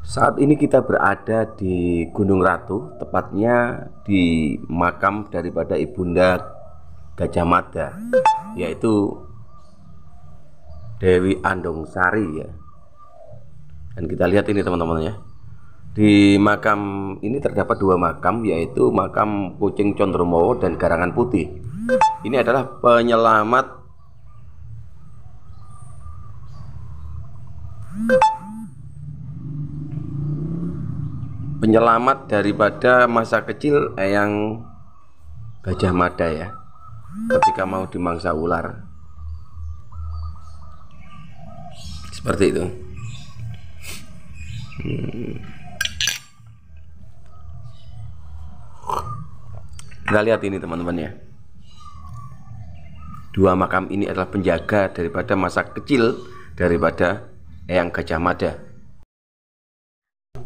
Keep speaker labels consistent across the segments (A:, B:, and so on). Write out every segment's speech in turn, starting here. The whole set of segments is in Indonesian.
A: Saat ini kita berada di Gunung Ratu, tepatnya di makam daripada Ibunda Gajah Mada, yaitu Dewi Andongsari ya. Dan kita lihat ini teman-teman ya. Di makam ini terdapat dua makam, yaitu makam Kucing Condromowo dan Garangan Putih. Ini adalah penyelamat daripada masa kecil Eyang Gajah Mada ya, ketika mau dimangsa ular. Seperti itu. Kita lihat ini teman-teman ya. Dua makam ini adalah penjaga daripada masa kecil daripada Eyang Gajah Mada.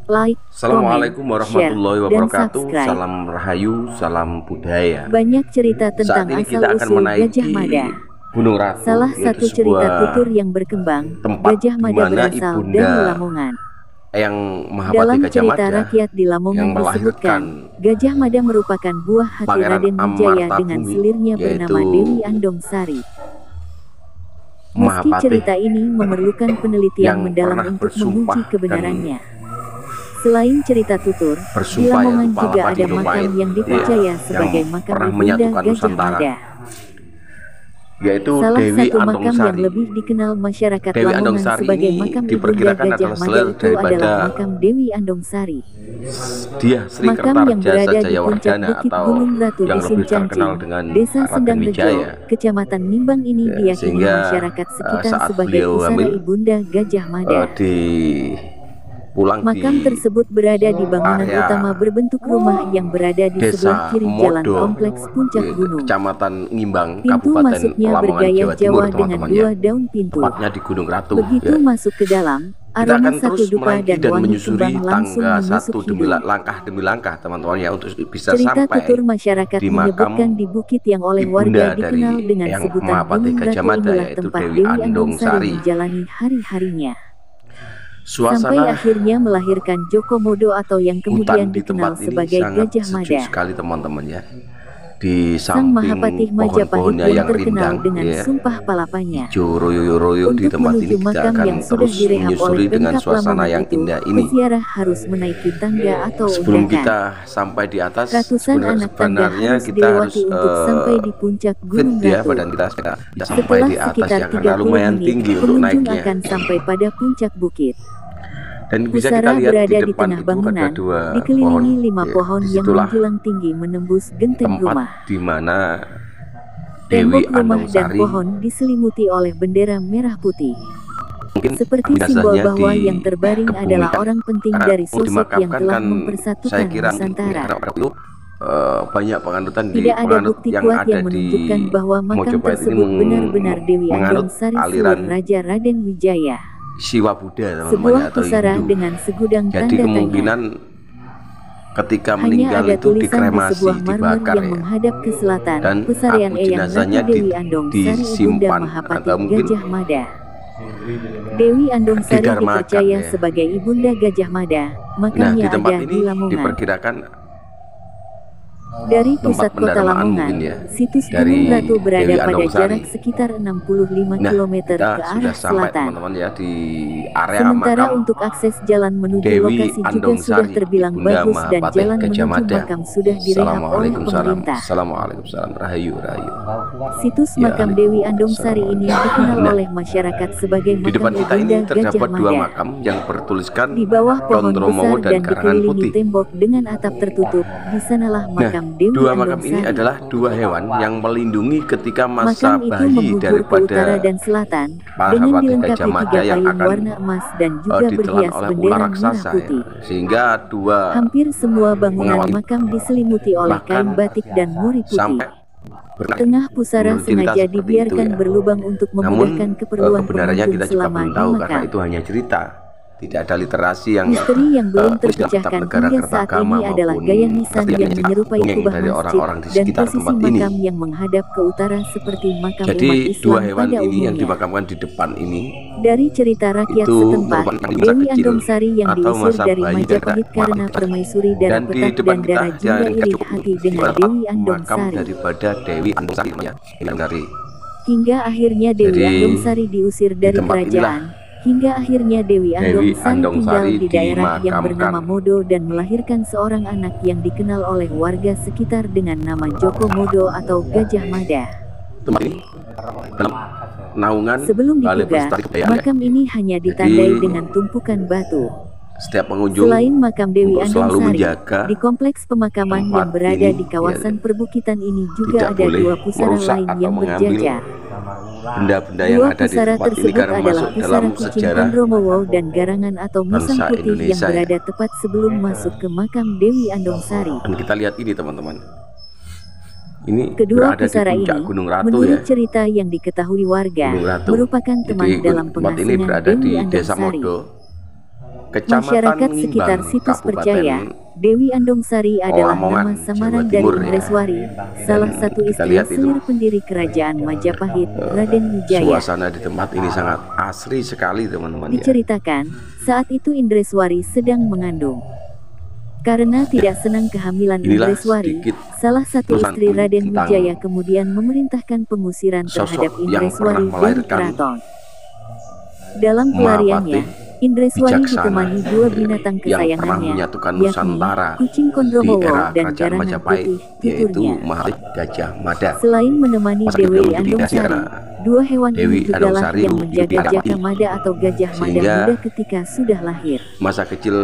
B: Like,
A: Assalamualaikum warahmatullahi
B: share,
A: wabarakatuh.
B: dan subscribe.
A: Salam rahayu, salam budaya.
B: Banyak cerita tentang
A: Saat ini kita akan
B: asal-usul
A: menaiki
B: Gajah Mada.
A: Gunung Ratu,
B: Salah
A: yaitu
B: satu cerita tutur yang berkembang,
A: tempat
B: Gajah Mada
A: di mana
B: berasal
A: Ibunda
B: dari Lamongan.
A: Eyang Mahapati
B: Dalam
A: Gajah
B: cerita
A: Mada
B: rakyat di
A: yang
B: Lamongan disebutkan,
A: melahirkan
B: Gajah Mada merupakan buah hati
A: Pangeran
B: Raden Wijaya
A: Amartabumi,
B: dengan selirnya bernama
A: yaitu
B: Dewi Andongsari. Meski
A: Mahapati
B: cerita ini memerlukan penelitian
A: yang
B: mendalam
A: pernah
B: untuk
A: bersumpah
B: menguji kebenarannya. Selain cerita tutur, di
A: bersumpah
B: Lamongan
A: yaitu
B: juga
A: Palapati
B: ada makam
A: Rumait,
B: yang dipercaya
A: yang
B: sebagai makam
A: pernah
B: Ibunda
A: menyatukan
B: Gajah
A: Nusantara,
B: Mada.
A: yaitu
B: Salah
A: Dewi
B: satu makam yang
A: Andongsari.
B: lebih dikenal masyarakat
A: Dewi
B: Lamongan
A: Andongsari
B: sebagai
A: ini
B: makam Ibunda
A: diperkirakan
B: Gajah
A: adalah
B: Mada
A: selir
B: itu
A: daripada
B: adalah makam Dewi Andongsari.
A: Dia Sri
B: Makam yang
A: Kertarejasa
B: berada di puncak
A: Jayawardana
B: Bukit
A: atau
B: Gunung Ratu
A: yang
B: Dusun
A: lebih terkenal
B: Cancing,
A: dengan
B: Desa
A: Raden
B: Sendang Rejo,
A: Wijaya.
B: Kecamatan Nimbang ini
A: Ya,
B: diyakini
A: sehingga
B: masyarakat sekitar
A: saat
B: sebagai
A: beliau
B: pusara
A: hamil,
B: Ibunda Gajah Mada. Makam
A: di
B: tersebut berada di bangunan
A: area
B: utama berbentuk rumah yang berada di sebelah
A: Desa
B: kiri jalan
A: Modo,
B: kompleks puncak gunung.
A: Kecamatan Ngimbang,
B: Pintu
A: Kabupaten
B: masuknya
A: Lamongan,
B: bergaya
A: Jawa Timur,
B: Jawa dengan
A: teman-teman
B: dua
A: ya.
B: daun pintu.
A: Tepatnya di Gunung Ratu.
B: Begitu
A: Ya.
B: masuk ke dalam,
A: Kita
B: aroma
A: akan
B: satu
A: terus
B: dupa
A: menaiki
B: dan
A: dan
B: wangi
A: menyusuri
B: kembang langsung
A: tangga
B: menusuk
A: satu demi
B: hidung.
A: langkah demi langkah teman-teman ya, untuk bisa
B: Cerita
A: sampai
B: tutur masyarakat
A: di
B: menyebutkan
A: makam
B: di bukit yang oleh
A: Ibunda
B: warga dikenal
A: dari
B: dengan
A: Eyang
B: sebutan
A: Mahapati
B: Gunung
A: Gajah
B: Ratu
A: Mada,
B: inilah
A: yaitu
B: tempat
A: Dewi
B: Dewi Andongsari
A: Andongsari.
B: menjalani hari-harinya. Sampai
A: Suasana
B: akhirnya melahirkan Joko Modo atau yang kemudian
A: hutan di
B: dikenal
A: tempat ini
B: sebagai
A: sangat
B: Gajah
A: sejuk
B: Mada.
A: sekali teman-teman ya. Di
B: Sang
A: samping
B: Mahapati Majapahit
A: pohon-pohonnya
B: pun
A: yang
B: terkenal
A: rindang
B: dengan
A: ya,
B: sumpah palapanya.
A: hijau royo-royo, di
B: Untuk
A: tempat ini
B: menuju
A: kita
B: makam
A: akan
B: yang sudah
A: terus
B: direhab oleh
A: menyusuri dengan
B: Pemkab
A: suasana
B: Lamongan
A: yang
B: itu,
A: indah ini.
B: peziarah harus menaiki tangga atau
A: Sebelum
B: undakan.
A: kita sampai di atas,
B: Ratusan anak tangga
A: sebenarnya
B: harus
A: kita harus
B: dilewati untuk sampai di puncak
A: fit
B: Gunung
A: ya,
B: Ratu.
A: badan kita sampai
B: Setelah
A: di atas
B: sekitar
A: ya, karena
B: 30
A: lumayan
B: menit,
A: tinggi untuk
B: pengunjung
A: naiknya.
B: akan sampai pada puncak bukit.
A: Dan bisa kita
B: Pusara
A: lihat
B: berada
A: di
B: di
A: depan
B: tengah
A: itu ada
B: bangunan,
A: dua
B: dikelilingi 5
A: ya,
B: pohon yang
A: disitulah
B: menjulang tinggi menembus genteng
A: tempat
B: rumah.
A: di mana Dewi
B: Tembok rumah dan
A: Andongsari
B: pohon diselimuti oleh bendera merah putih.
A: mungkin
B: Seperti simbol
A: biasanya
B: bahwa yang terbaring adalah
A: dikebumikan.
B: orang penting
A: Karena
B: dari
A: mau
B: sosok yang
A: dimakamkan
B: telah
A: kan,
B: mempersatukan
A: saya kira
B: Nusantara.
A: karena pada itu banyak penganutan
B: Tidak ada
A: penganut
B: bukti
A: yang
B: kuat
A: ada
B: yang
A: di
B: menunjukkan bahwa makam
A: Mojopahit ini
B: tersebut benar-benar Dewi
A: menganut
B: Andongsari
A: aliran
B: selir Raja Raden Wijaya.
A: Siwa Buddha teman-teman ya,
B: Sebuah
A: atau
B: pusara
A: Hindu.
B: dengan segudang
A: Jadi
B: tanda tanya.
A: kemungkinan ketika
B: Hanya
A: meninggal
B: ada
A: itu
B: tulisan di
A: dikremasi,
B: sebuah marmer
A: dibakar
B: yang
A: ya.
B: menghadap ke selatan,
A: Dan
B: pesarian
A: aku
B: Eyang
A: jenazahnya
B: Ratu Dewi Andongsari Ibunda
A: disimpan
B: Mahapati
A: atau mungkin
B: Gajah Mada. Dewi Andongsari
A: didarmakan
B: dipercaya
A: ya.
B: sebagai Ibunda Gajah Mada.
A: Nah,
B: Makamnya
A: di tempat
B: ada
A: ini
B: di Lamongan.
A: diperkirakan
B: Dari pusat kota
A: pendarmaan
B: Lamongan,
A: mungkin ya,
B: situs
A: dari
B: Gunung Ratu berada
A: Dewi
B: pada
A: Andongsari.
B: jarak sekitar 65
A: Nah,
B: km
A: kita
B: ke
A: sudah
B: arah
A: sampai
B: selatan.
A: teman-teman ya di area
B: Sementara
A: makam
B: untuk akses jalan menuju
A: Dewi
B: lokasi juga
A: Andongsari,
B: sudah terbilang
A: Ibunda
B: bagus dan
A: Mahapati
B: jalan
A: Gajah
B: menuju
A: Mada.
B: makam sudah direhab oleh
A: Assalamualaikum
B: pemerintah.
A: Assalamualaikum salam rahayu rahayu.
B: Situs
A: Ya,
B: makam Dewi Andongsari ini dikenal
A: Nah,
B: oleh masyarakat sebagai
A: di
B: makam
A: depan kita ini
B: Ibunda
A: terdapat
B: Gajah
A: dua
B: Mada.
A: makam yang bertuliskan
B: Di bawah pohon
A: Condromowo
B: besar
A: dan
B: dan
A: Garangan
B: dikelilingi
A: Putih.
B: tembok dengan atap tertutup, di sanalah
A: Nah,
B: makam Dewi
A: dua makam ini
B: Andongsari.
A: adalah dua hewan yang melindungi ketika masa
B: Makam itu
A: bayi
B: menghujur ke utara
A: daripada
B: dan selatan,
A: para
B: dengan
A: Mahapati
B: dilengkapi
A: Gajah Mada
B: 3
A: yang
B: payung
A: akan
B: warna emas dan juga
A: ditelan
B: berhias
A: oleh ular
B: bendera merah
A: raksasa ya.
B: putih.
A: Sehingga dua
B: Hampir semua bangunan
A: pengawal
B: makam diselimuti oleh
A: bahkan
B: kain batik dan muri putih.
A: sampai
B: Tengah pusara
A: menurut cerita
B: sengaja
A: seperti
B: dibiarkan
A: itu ya.
B: berlubang untuk
A: Namun
B: memudahkan keperluan
A: kebenarannya
B: pengunjung
A: kita juga
B: selama
A: belum
B: di
A: tahu karena
B: makam.
A: itu hanya cerita. tidak ada literasi yang
B: Misteri yang belum
A: dalam
B: terpecahkan
A: negara
B: hingga saat
A: Kertagama
B: ini adalah
A: maupun
B: gaya nisan yang menyerupai
A: dongeng
B: kubah
A: dari
B: masjid
A: orang-orang di
B: dan
A: sekitar
B: posisi
A: tempat ini.
B: makam yang menghadap ke utara seperti makam
A: Jadi
B: umat
A: dua
B: Islam
A: hewan
B: pada
A: ini yang
B: umumnya.
A: dimakamkan di depan ini
B: Dari cerita rakyat
A: itu
B: setempat,
A: merupakan masa
B: Dewi
A: kecil
B: Andongsari yang
A: atau
B: diusir
A: masa
B: dari
A: bayi
B: Majapahit karena permaisuri Dara
A: dan di
B: Petak
A: depan
B: dan
A: kita
B: Dara Jingga
A: yang
B: iri
A: cukup
B: hati dengan
A: adalah
B: Dewi
A: makam
B: Andongsari.
A: daripada Dewi Andongsari ya, Andongsari.
B: Hingga akhirnya Dewi
A: Jadi,
B: Andongsari diusir
A: di
B: dari
A: tempat inilah
B: kerajaan. Hingga akhirnya Dewi
A: Dewi
B: Andongsari tinggal
A: Andongsari
B: di daerah yang bernama
A: dimakamkan.
B: Modo dan melahirkan seorang anak yang dikenal oleh warga sekitar dengan nama Joko Modo atau Gajah Mada.
A: Tempat ini dalam naungan
B: Sebelum
A: Balai
B: diduga,
A: Pelestari Kebudayaan ya.
B: makam ini hanya ditandai dengan tumpukan batu.
A: Setiap pengunjung
B: Selain makam Dewi
A: untuk selalu
B: Andongsari,
A: menjaga
B: di kompleks pemakaman
A: tempat
B: yang berada
A: ini,
B: di kawasan
A: ya,
B: perbukitan ini juga
A: tidak
B: ada
A: boleh
B: dua pusara
A: merusak
B: lain
A: atau
B: yang
A: mengambil
B: berjajar.
A: benda-benda yang
B: Dua
A: ada di
B: pusara
A: tempat ini
B: tersebut
A: karena
B: adalah
A: masuk dalam
B: pusara kucing
A: sejarah
B: Kondromowo dan Garangan atau Musang
A: bangsa
B: Putih yang
A: Indonesia ya.
B: berada tepat sebelum masuk ke makam Dewi Andongsari.
A: Dan kita lihat ini teman-teman. Ini
B: Kedua
A: berada di
B: pusara
A: puncak
B: ini,
A: Gunung Ratu
B: menurut
A: ya.
B: cerita yang diketahui warga,
A: Gunung Ratu.
B: merupakan teman
A: Jadi
B: dalam
A: tempat ini
B: pengasingan
A: berada
B: Dewi
A: di Desa
B: Andongsari.
A: Modo, Kecamatan
B: Masyarakat sekitar
A: Ngimbang,
B: situs percaya
A: Kabupaten
B: Dewi Andongsari adalah
A: Lamongan,
B: nama samaran
A: Jawa
B: dari
A: Timur ya.
B: Indreswari, salah
A: Dan
B: satu
A: kita
B: istri
A: lihat itu
B: selir pendiri kerajaan Majapahit, Raden Wijaya.
A: suasana di tempat ini sangat asri sekali teman-teman ya.
B: Diceritakan, saat itu Indreswari sedang mengandung. Karena tidak senang kehamilan
A: Inilah
B: Indreswari,
A: sedikit
B: salah satu
A: tulisan
B: istri Raden
A: tentang
B: Wijaya kemudian memerintahkan pengusiran terhadap
A: sosok yang pernah
B: Indreswari dari
A: melahirkan
B: keraton. Dalam pelariannya,
A: Mahapati
B: Indreswari
A: bijaksana
B: ditemani dua binatang
A: yang pernah
B: kesayangannya,
A: menyatukan
B: yakni
A: Nusantara
B: kucing
A: di
B: Kondromowo
A: era
B: dan
A: kerajaan
B: Garangan
A: Majapahit,
B: Putih,
A: yaitu
B: tuturnya.
A: Mahapati Gajah Mada.
B: Selain menemani
A: Masa
B: Dewi
A: beliau menjadi dasi
B: Andongsari,
A: karena
B: dua hewan
A: Dewi
B: ini jugalah
A: Andongsari
B: yang
A: hidup
B: menjaga
A: di tempat
B: Jaka
A: ini.
B: Mada atau Gajah Mada
A: Sehingga
B: muda ketika sudah lahir.
A: masa kecil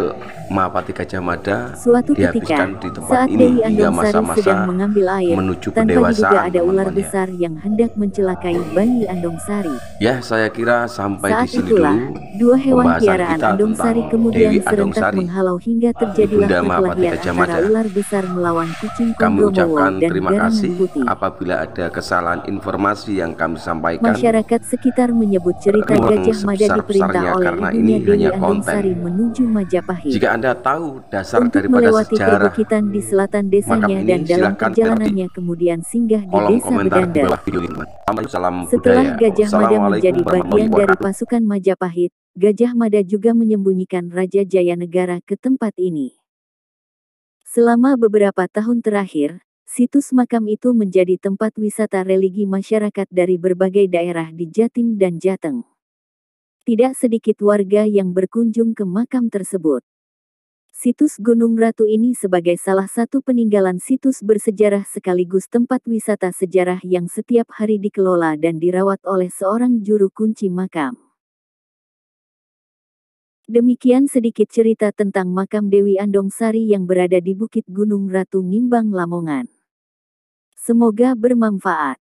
A: Mahapati Gajah Mada
B: Suatu ketika,
A: dihabiskan di tempat
B: saat
A: ini
B: Dewi
A: hingga
B: Andongsari
A: masa-masa
B: sedang mengambil air,
A: menuju
B: tanpa diduga
A: pendewasaan
B: ada ular
A: teman-teman ya.
B: besar yang hendak mencelakai bayi Andongsari.
A: Ya, saya kira sampai
B: Saat
A: di sini
B: itulah,
A: dulu
B: dua hewan
A: pembahasan
B: piaraan
A: kita
B: Andongsari
A: tentang
B: kemudian
A: Dewi
B: serentak
A: Andongsari,
B: menghalau hingga terjadilah
A: Ibunda Mahapati
B: perkelahian
A: Gajah
B: antara
A: Mada.
B: ular besar melawan kucing
A: Kami
B: Kondromowo
A: ucapkan
B: dan
A: terima
B: Garangan
A: kasih
B: Putih.
A: apabila ada kesalahan informasi yang kami sampaikan.
B: Masyarakat sekitar menyebut cerita
A: Memang
B: Gajah Mada diperintah
A: sebesar-besarnya
B: oleh
A: karena
B: ibunya
A: ini
B: Dewi
A: hanya konten.
B: Andongsari menuju Majapahit.
A: Jika Anda tahu dasar
B: Untuk
A: daripada
B: melewati
A: sejarah
B: perbukitan di selatan
A: makam
B: desanya
A: ini,
B: dan dalam
A: silakan
B: perjalanannya kemudian singgah di
A: kolom
B: desa
A: komentar di
B: Bedanda.
A: bawah video ini. Salam
B: Setelah
A: budaya.
B: Gajah Mada
A: Wassalamualaikum
B: menjadi bagian
A: warahmatullahi
B: dari
A: wabarakatuh.
B: pasukan Majapahit, Gajah Mada juga menyembunyikan Raja Jayanegara ke tempat ini. Selama beberapa tahun terakhir, situs makam itu menjadi tempat wisata religi masyarakat dari berbagai daerah di Jatim dan Jateng. Tidak sedikit warga yang berkunjung ke makam tersebut. Situs Gunung Ratu ini sebagai salah satu peninggalan situs bersejarah sekaligus tempat wisata sejarah yang setiap hari dikelola dan dirawat oleh seorang juru kunci makam. Demikian sedikit cerita tentang makam Dewi Andongsari yang berada di Bukit Gunung Ratu Ngimbang, Lamongan. Semoga bermanfaat.